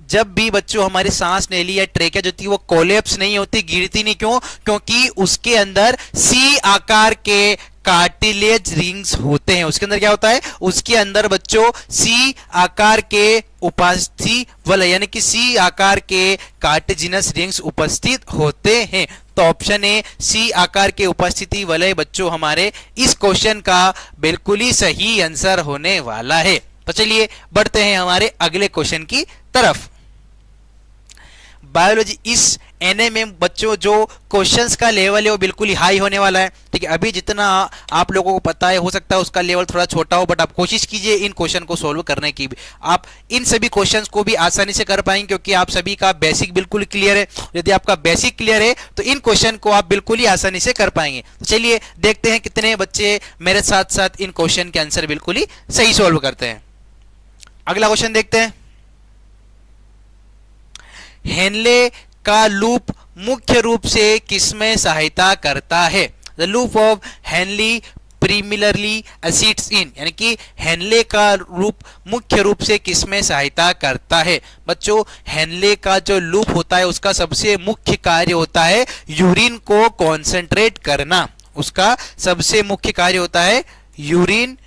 जब भी बच्चों हमारी सांस नली या ट्रेकिया जो होती है वो कोलैप्स नहीं होती, गिरती नहीं। क्यों? क्योंकि उसके अंदर सी आकार के कार्टिलेज रिंग्स होते हैं। उसके अंदर क्या होता है? उसके अंदर बच्चों सी आकार के उपास्थि वलय यानी कि सी आकार के कार्टिजिनस रिंग्स उपस्थित होते हैं। तो ऑप्शन ए सी आकार के उपस्थिति वलय बच्चों हमारे इस क्वेश्चन का बिल्कुल ही सही आंसर होने वाला है। तो चलिए बढ़ते हैं हमारे अगले क्वेश्चन की तरफ। बायोलॉजी इस एनए में बच्चों जो क्वेश्चंस का लेवल है वो बिल्कुल ही हाई होने वाला है। ठीक है, अभी जितना आप लोगों को पता है, हो सकता है उसका लेवल थोड़ा छोटा हो, बट आप कोशिश कीजिए इन क्वेश्चन को सोल्व करने की भी। आप इन सभी क्वेश्चंस को भी आसानी से कर पाएंगे क्योंकि आप सभी का बेसिक बिल्कुल क्लियर है। यदि आपका बेसिक क्लियर है तो इन क्वेश्चन को आप बिल्कुल ही आसानी से कर पाएंगे। तो चलिए देखते हैं कितने बच्चे मेरे साथ साथ इन क्वेश्चन के आंसर बिल्कुल ही सही सोल्व करते हैं। अगला क्वेश्चन देखते हैं। हेनले का लूप मुख्य रूप से किसमें सहायता करता है? The loop of Henle primarily acids in, यानी कि हेनले का लूप मुख्य रूप से किसमें सहायता करता है? बच्चों हेनले का जो लूप होता है उसका सबसे मुख्य कार्य होता है यूरिन को कॉन्सेंट्रेट करना। उसका सबसे मुख्य कार्य होता है यूरिन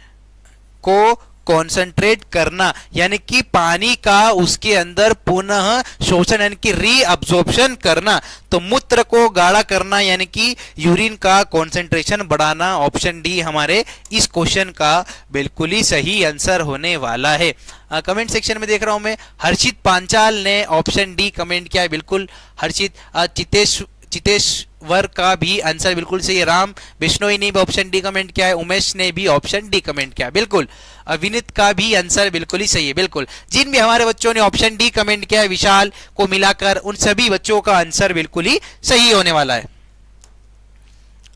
को कॉन्सेंट्रेट करना, यानी कि पानी का उसके अंदर पुनः शोषण यानी कि रीअब्जॉर्प्शन करना। तो मूत्र को गाढ़ा करना यानी कि यूरिन का कॉन्सेंट्रेशन बढ़ाना। ऑप्शन डी हमारे इस क्वेश्चन का बिल्कुल ही सही आंसर होने वाला है। कमेंट सेक्शन में देख रहा हूं मैं, हर्षित पांचाल ने ऑप्शन डी कमेंट किया है। बिल्कुल हर्षित। चितेश्वर का भी आंसर बिल्कुल सही है। राम बिश्नोई ने भी ऑप्शन डी कमेंट किया है। उमेश ने भी ऑप्शन डी कमेंट किया, बिल्कुल। विनीत का भी आंसर बिल्कुल ही सही है, बिल्कुल। जिन भी हमारे बच्चों ने ऑप्शन डी कमेंट किया है, विशाल को मिलाकर उन सभी बच्चों का आंसर बिल्कुल ही सही होने वाला है।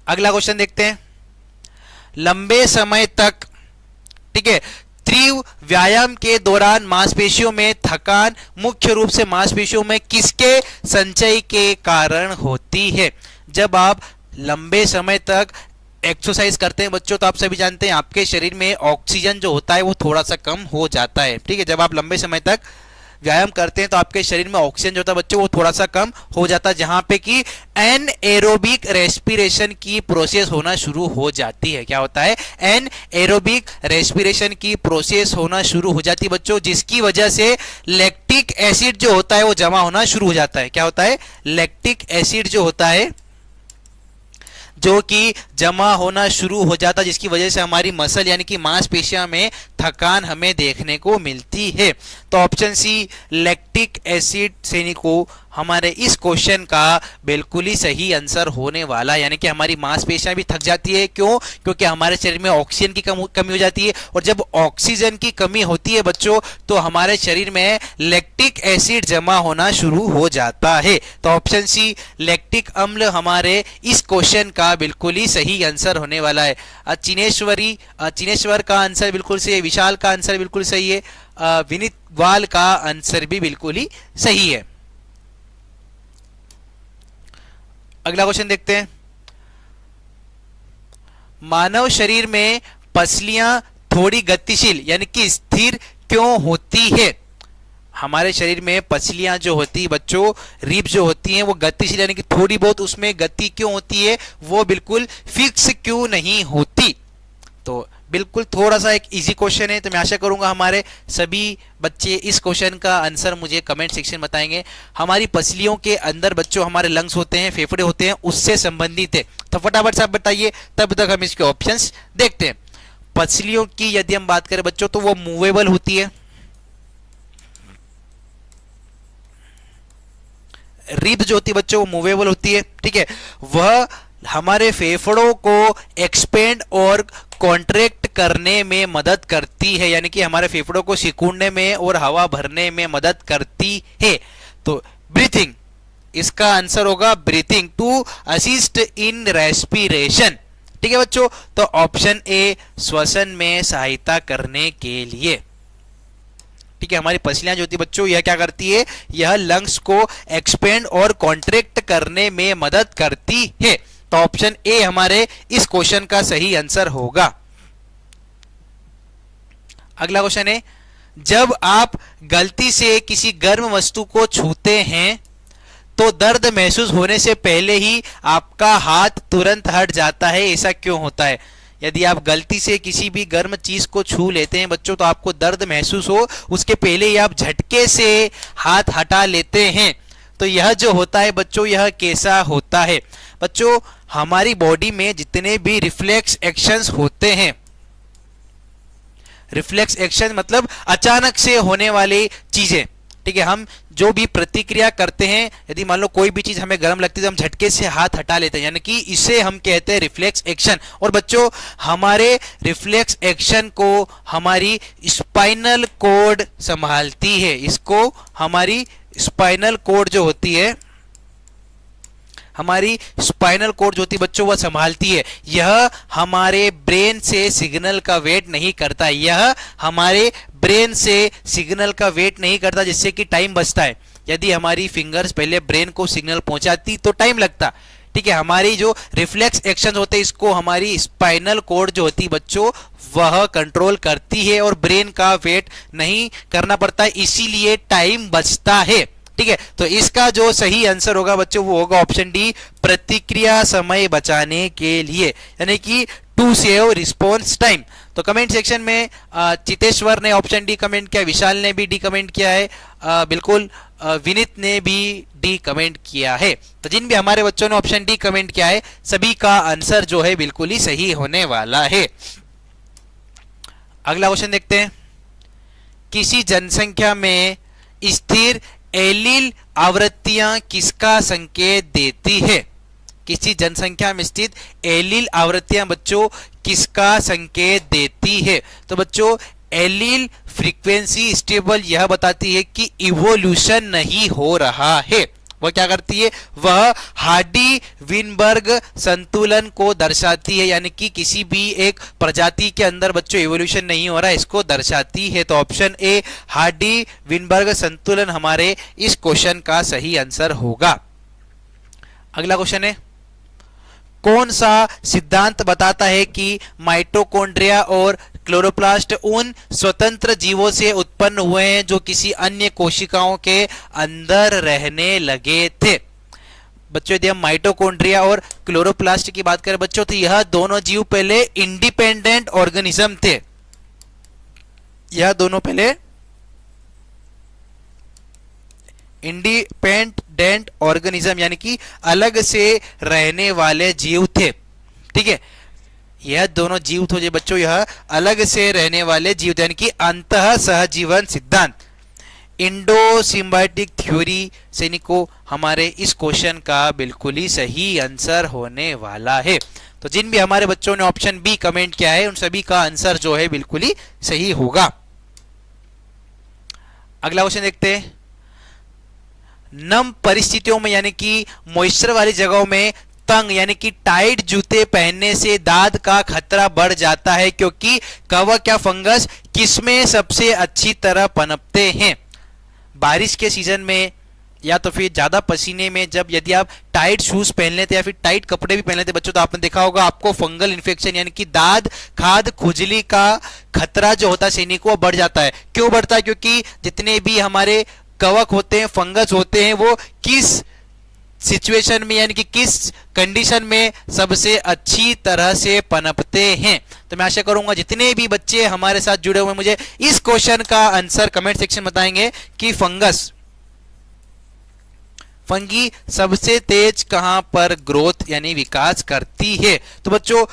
अगला क्वेश्चन देखते हैं। लंबे समय तक, ठीक है, तीव्र व्यायाम के दौरान मांसपेशियों में थकान मुख्य रूप से मांसपेशियों में किसके संचय के कारण होती है? जब आप लंबे समय तक एक्सरसाइज करते हैं बच्चों, तो आप सभी जानते हैं आपके शरीर में ऑक्सीजन जो होता है वो थोड़ा सा कम हो जाता है। ठीक है, जब आप लंबे समय तक व्यायाम करते हैं तो आपके शरीर में ऑक्सीजन जो होता है बच्चों वो थोड़ा सा कम हो जाता है, जहां पे कि एनएरोबिक रेस्पिरेशन की प्रोसेस होना शुरू हो जाती है। क्या होता है? एनएरोबिक रेस्पिरेशन की प्रोसेस होना शुरू हो जाती है बच्चों, जिसकी वजह से लैक्टिक एसिड जो होता है वो जमा होना शुरू हो जाता है। क्या होता है? लैक्टिक एसिड जो होता है जो कि जमा होना शुरू हो जाता है, जिसकी वजह से हमारी मसल यानी कि मांसपेशियों में थकान हमें देखने को मिलती है। तो ऑप्शन सी लैक्टिक एसिड सैनिको हमारे इस क्वेश्चन का बिल्कुल ही सही आंसर होने वाला है। यानी कि हमारी मांसपेशियां भी थक जाती है। क्यों? क्योंकि हमारे शरीर में ऑक्सीजन की कमी हो जाती है, और जब ऑक्सीजन की कमी होती है बच्चों तो हमारे शरीर में लैक्टिक एसिड जमा होना शुरू हो जाता है। तो ऑप्शन सी लैक्टिक अम्ल हमारे इस क्वेश्चन का बिल्कुल ही सही आंसर होने वाला है। चिनेश्वर का आंसर बिल्कुल सही है। विशाल का आंसर बिल्कुल सही है। विनीत वाल का आंसर भी बिल्कुल ही सही है। अगला क्वेश्चन देखते हैं। मानव शरीर में पसलियां थोड़ी गतिशील यानी कि स्थिर क्यों होती है? हमारे शरीर में पसलियां जो होती है बच्चों, रिब जो होती हैं वो गतिशील यानी कि थोड़ी बहुत उसमें गति क्यों होती है, वो बिल्कुल फिक्स क्यों नहीं होती? तो बिल्कुल थोड़ा सा एक इजी क्वेश्चन है, तो मैं आशा करूंगा हमारे सभी बच्चे इस क्वेश्चन का आंसर मुझे कमेंट सेक्शन बताएंगे। हमारी पसलियों के अंदर बच्चों हमारे लंग्स होते हैं, फेफड़े होते हैं, उससे संबंधित है। तो फटाफट से आप बताइए, तब तक हम इसके ऑप्शंस देखते हैं। पसलियों की यदि हम बात करें बच्चों तो वो मूवेबल होती है। रिब जो होती है बच्चों वो मूवेबल होती है, ठीक है। वह हमारे फेफड़ों को एक्सपेंड और कॉन्ट्रैक्ट करने में मदद करती है, यानी कि हमारे फेफड़ों को सिकुड़ने में और हवा भरने में मदद करती है। तो ब्रीथिंग, इसका आंसर होगा breathing, to assist in respiration, ठीक है बच्चों। तो ऑप्शन ए श्वसन में सहायता करने के लिए, ठीक है। हमारी पसलियां जो होती है बच्चों यह क्या करती है, यह लंग्स को एक्सपेंड और कॉन्ट्रैक्ट करने में मदद करती है। तो ऑप्शन ए हमारे इस क्वेश्चन का सही आंसर होगा। अगला क्वेश्चन है, जब आप गलती से किसी गर्म वस्तु को छूते हैं तो दर्द महसूस होने से पहले ही आपका हाथ तुरंत हट जाता है, ऐसा क्यों होता है? यदि आप गलती से किसी भी गर्म चीज को छू लेते हैं बच्चों तो आपको दर्द महसूस हो उसके पहले ही आप झटके से हाथ हटा लेते हैं, तो यह जो होता है बच्चों यह कैसा होता है? बच्चों हमारी बॉडी में जितने भी रिफ्लेक्स एक्शंस होते हैं, रिफ्लेक्स एक्शन मतलब अचानक से होने वाली चीजें, ठीक है। हम जो भी प्रतिक्रिया करते हैं, यदि मान लो कोई भी चीज हमें गर्म लगती है तो हम झटके से हाथ हटा लेते हैं, यानी कि इसे हम कहते हैं रिफ्लेक्स एक्शन। और बच्चों हमारे रिफ्लेक्स एक्शन को हमारी स्पाइनल कॉर्ड संभालती है, इसको हमारी स्पाइनल कॉर्ड जो होती है, हमारी स्पाइनल कॉर्ड जो होती है बच्चों वह संभालती है। यह हमारे ब्रेन से सिग्नल का वेट नहीं करता, यह हमारे ब्रेन से सिग्नल का वेट नहीं करता, जिससे कि टाइम बचता है। यदि हमारी फिंगर्स पहले ब्रेन को सिग्नल पहुंचाती तो टाइम लगता, ठीक है। हमारी जो रिफ्लेक्स एक्शन होते हैं इसको हमारी स्पाइनल कॉर्ड जो होती है बच्चों वह कंट्रोल करती है और ब्रेन का वेट नहीं करना पड़ता है, इसीलिए टाइम बचता है, ठीक है। तो इसका जो सही आंसर होगा बच्चों वो होगा ऑप्शन डी, प्रतिक्रिया समय बचाने के लिए, यानी कि टू सेव रिस्पॉन्स टाइम। तो कमेंट सेक्शन में चितेश्वर ने ऑप्शन डी कमेंट किया, विशाल ने भी डी कमेंट किया है, बिल्कुल विनीत ने भी डी कमेंट किया है। तो जिन भी हमारे बच्चों ने ऑप्शन डी कमेंट किया है सभी का आंसर जो है बिल्कुल ही सही होने वाला है। अगला क्वेश्चन देखते हैं, किसी जनसंख्या में स्थिर एलील आवृत्तियां किसका संकेत देती है? किसी जनसंख्या में स्थित एलील आवृत्तियां बच्चों किसका संकेत देती है? तो बच्चों एलील फ्रीक्वेंसी स्टेबल यह बताती है कि इवोल्यूशन नहीं हो रहा है। वह क्या करती है, वह हार्डी विनबर्ग संतुलन को दर्शाती है, यानी कि किसी भी एक प्रजाति के अंदर बच्चों इवोल्यूशन नहीं हो रहा है, इसको दर्शाती है। तो ऑप्शन ए हार्डी विनबर्ग संतुलन हमारे इस क्वेश्चन का सही आंसर होगा। अगला क्वेश्चन है, कौन सा सिद्धांत बताता है कि माइटोकॉन्ड्रिया और क्लोरोप्लास्ट उन स्वतंत्र जीवों से उत्पन्न हुए हैं जो किसी अन्य कोशिकाओं के अंदर रहने लगे थे? बच्चों यदि हम माइटोकॉन्ड्रिया और क्लोरोप्लास्ट की बात करें बच्चों तो यह दोनों जीव पहले इंडिपेंडेंट ऑर्गेनिज्म थे, यह दोनों पहले इंडिपेंडेंट ऑर्गेनिज्म यानी कि अलग से रहने वाले जीव थे, ठीक है। यह दोनों जीव थे बच्चों, यह अलग से रहने वाले जीव थे, यानी कि अंतः सहजीवन सिद्धांत, इंडो सिम्बायोटिक थ्योरी सैनिकों हमारे इस क्वेश्चन का बिल्कुल ही सही आंसर होने वाला है। तो जिन भी हमारे बच्चों ने ऑप्शन बी कमेंट किया है उन सभी का आंसर जो है बिल्कुल ही सही होगा। अगला क्वेश्चन देखते हैं, नम परिस्थितियों में यानी कि मॉइस्चर वाली जगहों में तंग यानी कि टाइट जूते पहनने से दाद का खतरा बढ़ जाता है, क्योंकि कवक या फंगस किसमें सबसे अच्छी तरह पनपते हैं? बारिश के सीजन में या तो फिर ज्यादा पसीने में जब यदि आप टाइट शूज पहन लेते या फिर टाइट कपड़े भी पहन लेते बच्चों, तो आपने देखा होगा आपको फंगल इन्फेक्शन यानी कि दाद खाद खुजली का खतरा जो होता है सैनिकों बढ़ जाता है। क्यों बढ़ता है? क्योंकि जितने भी हमारे कवक होते हैं, फंगस होते हैं, वो किस सिचुएशन में यानी कि किस कंडीशन में सबसे अच्छी तरह से पनपते हैं। तो मैं आशा करूंगा जितने भी बच्चे हमारे साथ जुड़े हुए मुझे इस क्वेश्चन का आंसर कमेंट सेक्शन में बताएंगे कि फंगी सबसे तेज कहां पर ग्रोथ यानी विकास करती है। तो बच्चों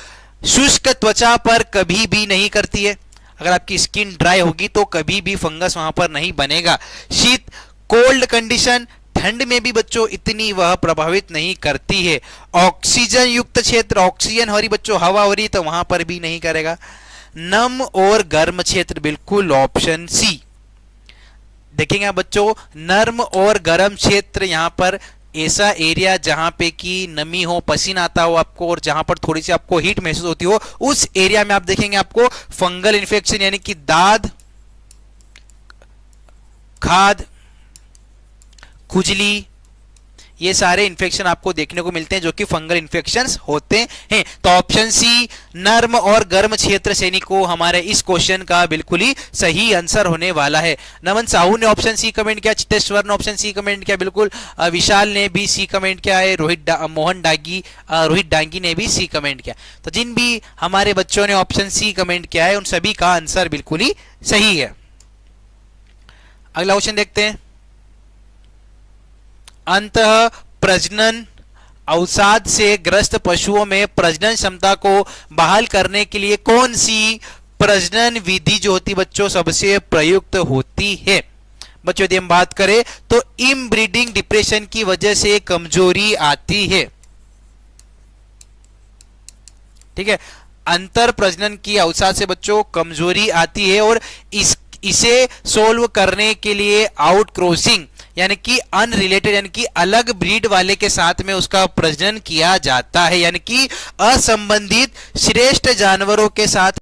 शुष्क त्वचा पर कभी भी नहीं करती है। अगर आपकी स्किन ड्राई होगी तो कभी भी फंगस वहां पर नहीं बनेगा। शीत कोल्ड कंडीशन ठंड में भी बच्चों इतनी वह प्रभावित नहीं करती है। ऑक्सीजन युक्त क्षेत्र, ऑक्सीजन हो रही बच्चों, हवा हो रही, तो वहां पर भी नहीं करेगा। नम और गर्म क्षेत्र, बिल्कुल ऑप्शन सी। देखेंगे आप बच्चों नर्म और गर्म क्षेत्र, यहां पर ऐसा एरिया जहां पे कि नमी हो, पसीना आता हो आपको और जहां पर थोड़ी सी आपको हीट महसूस होती हो, उस एरिया में आप देखेंगे आपको फंगल इन्फेक्शन यानी कि दाद खाद खुजली ये सारे इन्फेक्शन आपको देखने को मिलते हैं जो कि फंगल इन्फेक्शंस होते हैं। तो ऑप्शन सी नर्म और गर्म क्षेत्र सैनिकों हमारे इस क्वेश्चन का बिल्कुल ही सही आंसर होने वाला है। नमन साहू ने ऑप्शन सी कमेंट किया, चितेश्वर ने ऑप्शन सी कमेंट किया, बिल्कुल विशाल ने भी सी कमेंट किया है, रोहित डांगी ने भी सी कमेंट किया। तो जिन भी हमारे बच्चों ने ऑप्शन सी कमेंट किया है उन सभी का आंसर बिल्कुल ही सही है। अगला क्वेश्चन देखते हैं। अंतः प्रजनन अवसाद से ग्रस्त पशुओं में प्रजनन क्षमता को बहाल करने के लिए कौन सी प्रजनन विधि जो होती बच्चों सबसे प्रयुक्त होती है? बच्चों यदि हम बात करें तो इनब्रीडिंग डिप्रेशन की वजह से कमजोरी आती है। ठीक है, अंतर प्रजनन की अवसाद से बच्चों कमजोरी आती है और इसे सोल्व करने के लिए आउट क्रॉसिंग यानी कि अनरिलेटेड यानी कि अलग ब्रीड वाले के साथ में उसका प्रजनन किया जाता है, यानी कि असंबंधित श्रेष्ठ जानवरों के साथ